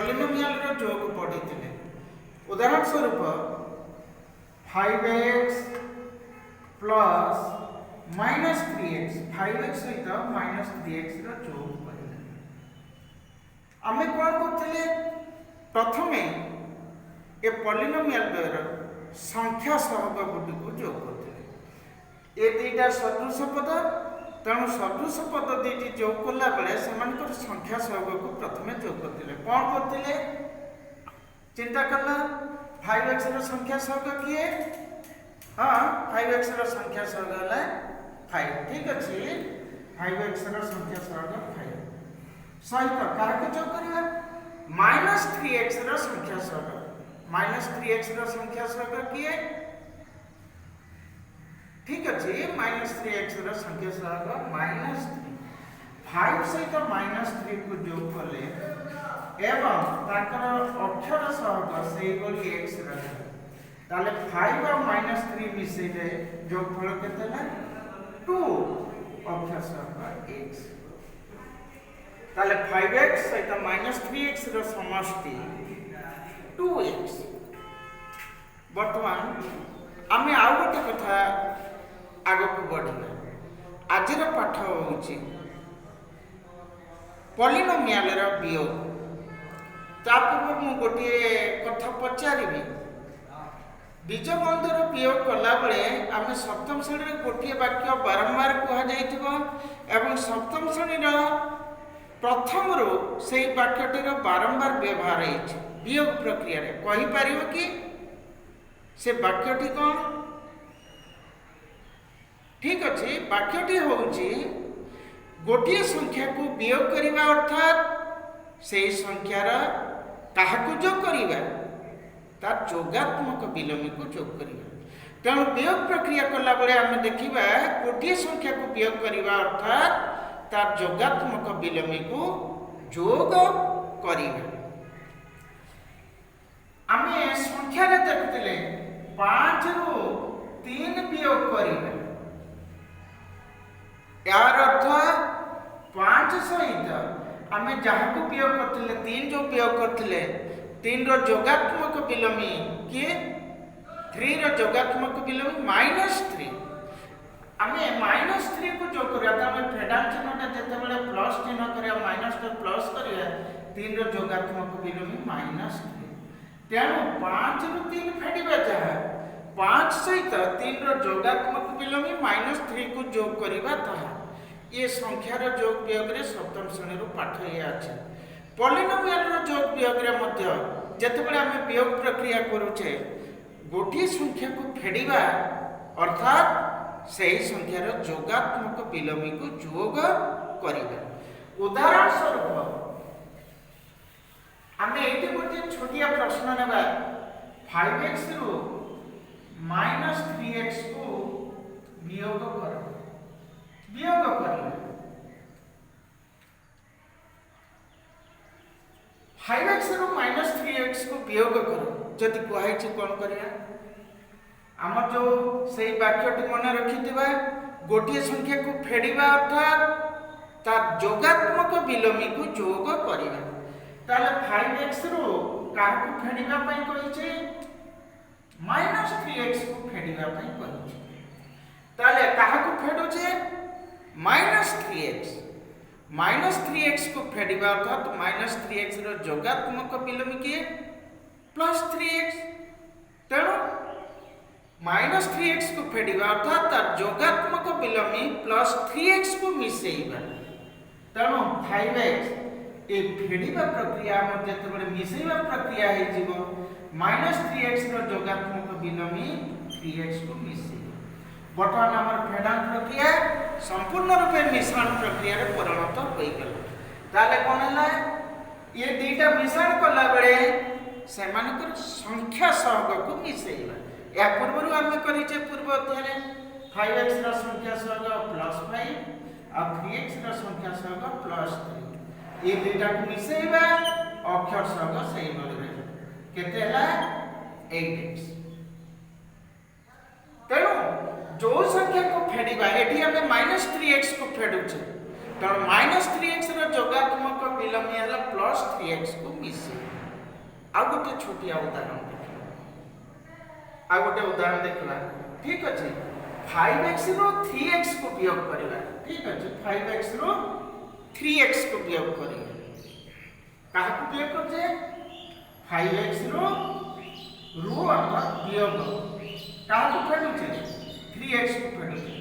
Polynomial रो जोग पढ़ी। उदाहरण स्वरूप 5x plus minus 3x 5x सहित माइनस 3x रो जोग पढ़ी। आमे कौन करथिले प्रथमे ए पॉलिनोमियल रो संख्या सहग गुडी को जोग करथिले। ए दुईटा सदृश पद तेणु सदृश पद दुईटी जोग कला बेले सेमानकर संख्या सहग को प्रथमे जोग करथिले। कौन करथिले चिंता करना 5x रो संख्या सहग किए? हाँ 5x रो संख्या सहग है 5। ठीक अच्छे 5x रो संख्या सहग 5 सहित क्या जोग करिया माइनस 3x रो संख्या सहग माइनस 3x रो संख्या सहग किए? ठीक अच्छे माइनस 3x रो संख्या सहग माइनस 3 5 सहित माइनस 3 को जोग कले एवं ताकर अक्षर सहग से बोली x रहे ताले 5 और माइनस 3 मिसेले जोगफल केते ना 2 अक्षर सहग x ताले 5x सहित माइनस 3x रो समष्टि 2x। वर्तमान आमे आउ गोटे कथा आगो को बढ़िया। आजिर पाठ होउची पॉलिनोमियल रो वियोग। तापूर्व मु गोटे कथा पचारि बीजगणितर वियोग कला बेले आम सप्तम श्रेणी गोटे वाक्य बारंबार कह जाइथिबो एवं सप्तम श्रेणी प्रथम रो से वाक्यटीर बारंबार व्यवहार है वियोग प्रक्रिया रे कहि पारिबो कि से वाक्यटी कौन? ठीक अच्छे वाक्यटी होउची गोटे संख्या को वियोग करिबा अर्थात से संख्यार काहाकु जोग करिबा तार जोगात्मक विलोमी को जोग करिबा। तेणु वियोग प्रक्रिया कला बेले आम देखिबा गोटे संख्या को वियोग करिबा अर्थात तार जोगात्मक विलोमी को जोग करिबा। आमे संख्या रे देखतिले 5 रु 3 वियोग करिबा यार अर्थ 5 सहित आमे जहाँ को वियोग करथिले 3 जो वियोग करथिले 3 रो जोगात्मक विलोमी किए 3 रो जोगात्मक विलोमी माइनस 3 आमे माइनस 3 को जोग करिया त आमे फेडान चिन्हटा जते बेले प्लस चिन्ह करिया माइनस तो प्लस करिया 3 रो जोगात्मक विलोमी माइनस 3 तेणु 5 रु 3 फेडिबा जहाँ 5 सहित 3 रो जोगात्मक विलोमी माइनस 3 को जोग करिबा ताहा ये संख्यार जोग वियोग रे सप्तम श्रेणी पाठ ये अच्छे। पॉलिनोमियल जोग वियोग रे मध्य जेतेबेले आमे वियोग प्रक्रिया करूचे गोटे संख्या को फेडिबा अर्थात सही संख्यार जोगात्मक विलोमी को जोग करिबा। उदाहरण स्वरूप आमे एठी गोटे छोटिया प्रश्न नेबा 5x रु माइनस 3x को वियोग करो। वियोग करले 5x रु माइनस 3x को वियोग करो जदि कहै छी कोन करिया आम जो सही वाक्यटी मन रखिथिबा गोटे संख्या को फेडिबा अर्थात तार जोगात्मक विलोमी को जोग करिबा। ताले 5x रु काहा को फेडिबा पई कहि छी माइनस 3x को फेडिबा पई कहि छी। ताले काहा को फेडु छी माइनस 3x को फेडिबा अर्थात माइनस 3x रो जोगात्मक विलोमी किए प्लस 3x तेणु माइनस 3x को फेडिबा अर्थात तार जोगात्मक विलोमी प्लस 3x को मिसेइबा तेणु 5x ए फेडिबा प्रक्रिया मध्य जेतेबेले मिसेइबा प्रक्रिया हे जीवो माइनस 3x रो जोगात्मक विलोमी 3x को मिसेइबा। बर्तमान आमर फेडान प्रक्रिया संपूर्ण रूपे मिश्रण प्रक्रिया रे परिणत होई गेला। ताले कोन हला ये दुईटा मिश्रण कला बेले सेमानकर संख्या सहग को मिसेइबा। या पूर्व आम करिचे पूर्व अध्याय 5x रो संख्या सहग प्लस 5 और 3x रो संख्या सहग प्लस 3 ये दुईटा को मिसेइबा अक्षर सहग सही बोलबे केते हला 8x। तेणु जो संख्या को फेडिबा एठी हमें माइनस 3x को फेडुचे तो माइनस 3x रो जोगात्मक विलोमी हला प्लस 3x को मिसे आ गोटे छोटिया उदाहरण देखिए, आ गोटे उदाहरण देखला। ठीक अच्छे 5x रो 3x को वियोग करवा। ठीक अच्छे 5x रो 3x को वियोग करवा। कहा को वियोग करजे 5x रो अर्थात वियोग कहा को फेडुचे 3x को फेडुचे।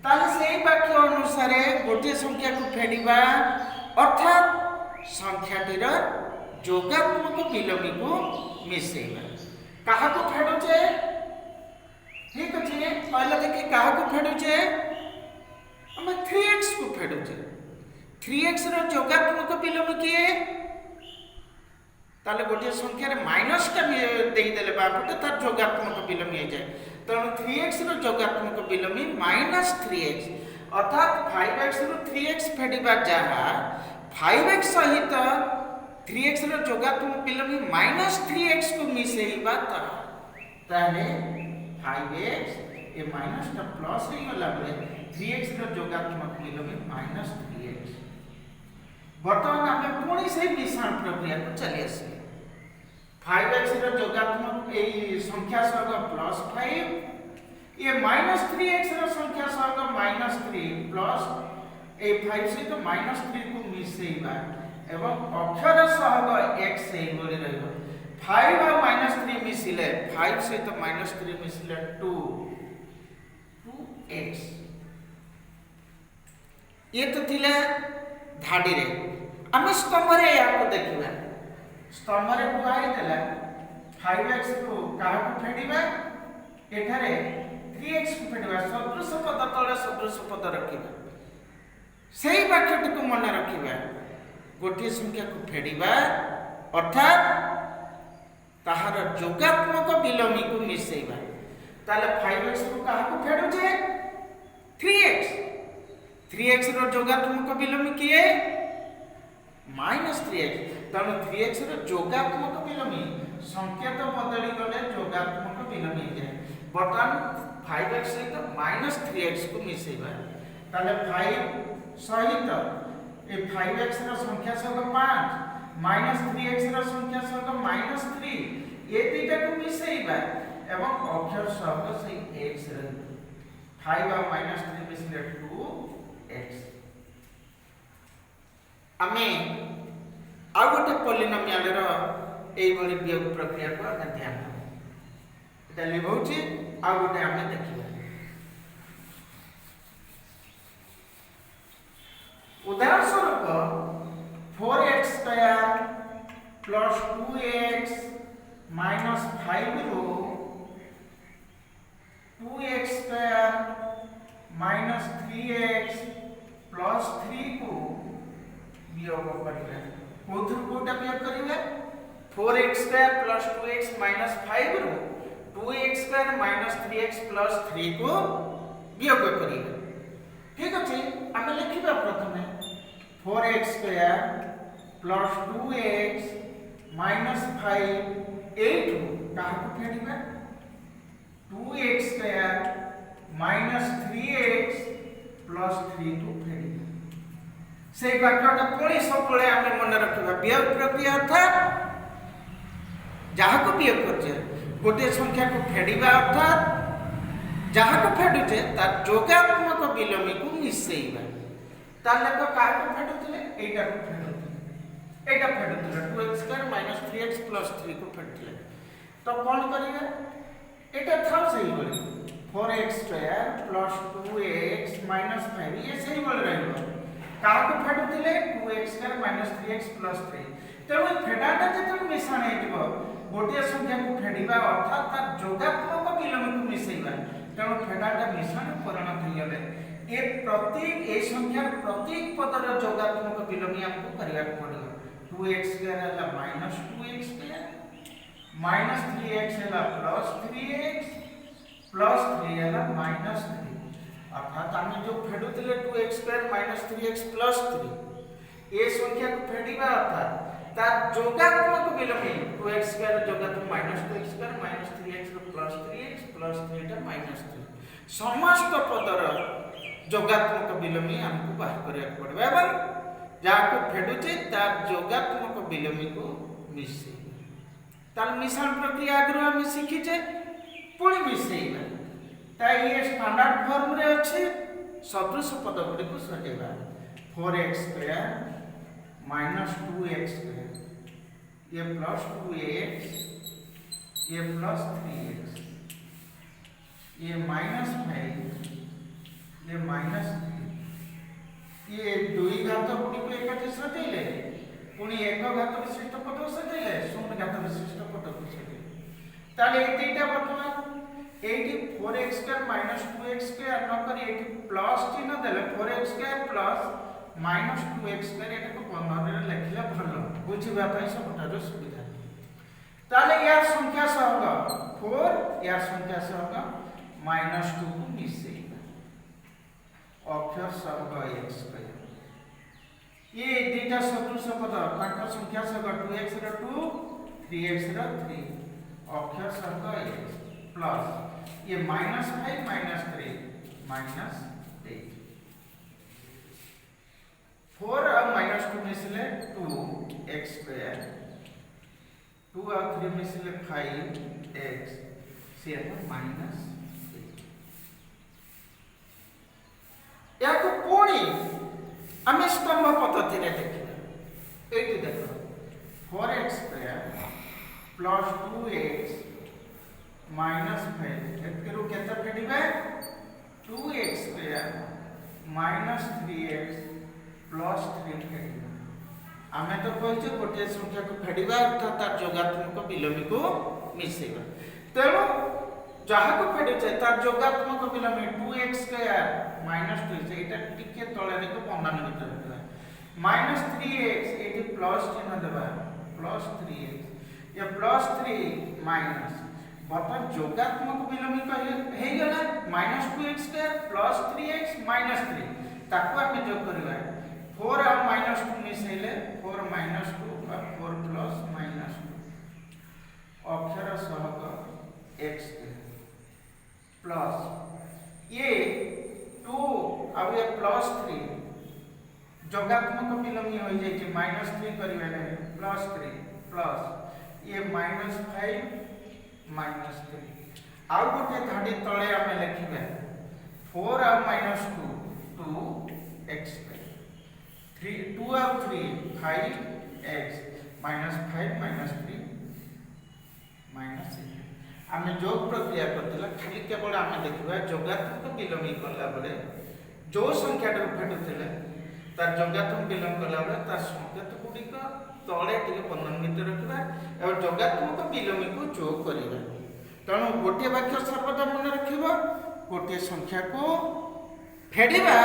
ताले से वाक्य अनुसार गोटे संख्या को फेडिबा अर्थात संख्याटीर जोगात्मक विलोमी को मिसेइबा। कहा को फेडुचे? ठीक अच्छे पहले देखिए कहा को फेडुचे हम 3x को फेडुचे। 3x रो जोगात्मक विलोमी किए ताले गोटे संख्या रे माइनस का देई देले बापटे तार जोगात्मक विलोमी हो जाए। तेणु 3x रो जोगात्मक विलोमी -3x अर्थात 5x रो 3x फेडिबा जहा 5x सहित 3x रो जोगात्मक विलोमी -3x को मिसेइबा ताले 5x ए माइनस टा प्लस हो गला बेले 3x रो जोगात्मक विलोमी -3x। वर्तमान आम पुणी से मिश्रण प्रक्रिया को चली आस 5x रो जोगात्मक ए संख्या सहग +5 ये -3x रो संख्या सहग -3 प्लस ए 5 सहित -3 को मिसेइबा एवं अक्षर सहग x से बोली रहइबो। 5 और -3 मिसिले 5 सहित -3 मिसिले 2x। ये तो थिले धाडी रे आम स्तंभ रे या को देखिबा। स्तंभ रे कुआई देला 5x को काहा को फेडिबा एठारे 3x को फेडिबा। सदृश पद तळे सदृश पद रखिबा। सेही वाक्यटी को मन रखिबा गोटे संख्या को फेडिबा अर्थात ताहार जोगात्मक विलोमी को मिसेइबा। ताले 5x को काहा को फेडुचे 3x। 3x रो जोगात्मक विलोमी किए -3x। तेणु 3x रो जोगात्मक विलोमी संकेत बदली गले जोगात्मक विलोमी हो जाए। बर्तमान 5x सहित -3x को मिसेइबा ताले 5 सहित ए 5x रो संख्या सहग 5 -3x रो संख्या सहग -3 ये दुईटा को मिसेइबा एवं अक्षर सहग से x रही 5 और -3 मिसले 2x। आमे आ गोटे पॉलिनोमियल रो एई बड़ी वियोग प्रक्रिया को आगे ध्यान एटा लिखौछि। आ गोटे आमे देखिबा उदाहरण स्वरूप 4x square plus 2x minus 5 रो 2x square minus 3x plus 3 को वियोग करिवे। कोथु कोटा वियोग करिवे 4x square plus 2x minus 5 रो 2x square minus 3x plus 3 को वियोग करिवे। ठीक अछि हम लिखिबा प्रथमे 4x square plus 2x minus 5 8 कहा को फेडिबा 2x square minus 3x plus 3 को फेडिबा। से वाक्यटा पुणी सबले हम मन रखिबा वियोग प्रक्रिया अर्थात जहा को वियोग करछे गोटे संख्या को फेडिबा अर्थात जहा को फेडुचे तार जोगात्मक विलोमी को मिसेइबा। ताले को का को फेडुतले एटा को फेडुतले एटा फेडुतले 2x square minus 3x plus 3 को फेडुतले। तो कोन करिवे एटा थाउ सही बोली 4x square plus 2x minus 5 ये सही बोल रहइबो। का को फेडुतले 2x square minus 3x plus 3। तेणु फेडाटा जते मिश्रण हेतिबो गोटे संख्या को फेडिबा अर्थात तार जोगात्मक विलोमी को मिसेइबा। तेणु फेडाटा मिश्रण परिणत होइले ए प्रत्येक ए संख्या प्रत्येक पदर जोगात्मक विलोमी हमको करिया पड़िबो। 2x स्क्वायर हला -2x स्क्वायर माइनस 3x हला प्लस 3x प्लस 3 हला माइनस 3 अर्थात हम जो फेडुतले 2x square minus 3x plus 3 ए संख्या को फेडिबा अर्थात तार जोगात्मक विलोमी 2x स्क्वायर जोगात्मक minus 2x square minus 3x plus 3x plus 3 टा माइनस 3 समस्त पदर जोगात्मक विलोमी हमको बाहर करिया पड़बा एवं जाको फेडुचे तार जोगात्मक विलोमी को मिसे। ताल मिश्रण प्रक्रिया आगु आम शिखीचे पुणी मिसेइबा ता ये स्टैंडर्ड फॉर्म रे अछि सदृश पद गुडी को सजेबा 4x square minus 2x square ये प्लस 2x ये प्लस 3x ये माइनस 5 ये माइनस 3 ये दुई घात गुडी को एकठी सजेले पुणी एक घात विशिष्ट पद सजेले शून्य घात विशिष्ट पद को सजेले ताले ए तीटा वर्तमान eighty 4x square minus 2x square न करी एटी प्लस चिन्ह देले 4x square plus minus 2x square एटा को 15 रे लिखले भलो बुझिबा पई सबटारो सुविधा ताले यार संख्या सहग 4 यार संख्या सहग माइनस 2 को मिसेइबा अक्षर सहग x स्क्वायर ये दीटा सदृश पद ताका संख्या सहग 2x रो 2 3x रो 3 अक्षर सहग x प्लस ये माइनस 5 माइनस 3 माइनस 8 4 और माइनस 2 मिसले 2x स्क्वायर 2 और 3 मिसले 5x से माइनस 8 या को पुणी आम स्तंभ पद्धति रे देखिबा एटी देखो 4x square plus 2x minus 5 एतकेरु केता फेडिबे 2x square minus 3x plus 3 फेडिबे आमे तो कहछे गोटे संख्या को फेडिबा अर्थात तार जोगात्मक विलोमी को मिसेबा तेणु जहा को फेडिचे तार जोगात्मक विलोमी 2x स्क्वायर माइनस 2 से एटा टिके तळे रे को 15 मीटर रखबा माइनस 3x एटी प्लस चिन्ह देबा प्लस 3x या प्लस 3 माइनस बर्तमान जोगात्मक विलोमी हे गला minus 2x square plus 3x minus 3 ताको हम जोग करबा 4 और माइनस 2 मिसेले 4 माइनस 2 और 4 प्लस माइनस 2 अक्षर सहग x प्लस ये 2 और ये प्लस 3 जोगात्मक विलोमी हो जाय कि माइनस 3 करबा ने प्लस 3 प्लस ये माइनस 5 माइनस 3 आउ गोटे धाडी तळे आमे लिखिबा 4 और माइनस 2 2x 3 2 और 3 5x माइनस 5 माइनस 3 माइनस 8 आमे जोग प्रक्रिया करथिला खाली केवल आमे देखिबा जोगात्मक विलोमी करला बळे जो संख्या टर फेटुथिले तार जोगात्मक विलोम करला बळे तार संख्या तो गुडी का तळे टिके 15 मीटर रखिबा और जोगात्मक विलोमी को जोग करिबा तेणु गोटे वाक्य सर्वदा मन रखिबा गोटे संख्या को फेडिबा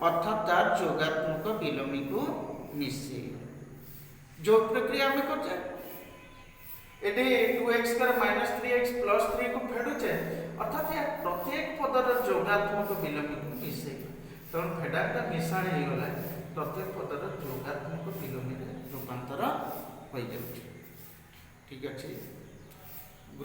अर्थात तार जोगात्मक विलोमी को मिसे जो प्रक्रिया में करछे एटे 2x square minus 3x plus 3 को फेडुचे अर्थात ये प्रत्येक पदर जोगात्मक विलोमी को मिसे तेणु फेडाटा मिसाण हे गला प्रत्येक पदर जोगात्मक विलोमी रे रूपांतर हो जाउछ ठीक अछि।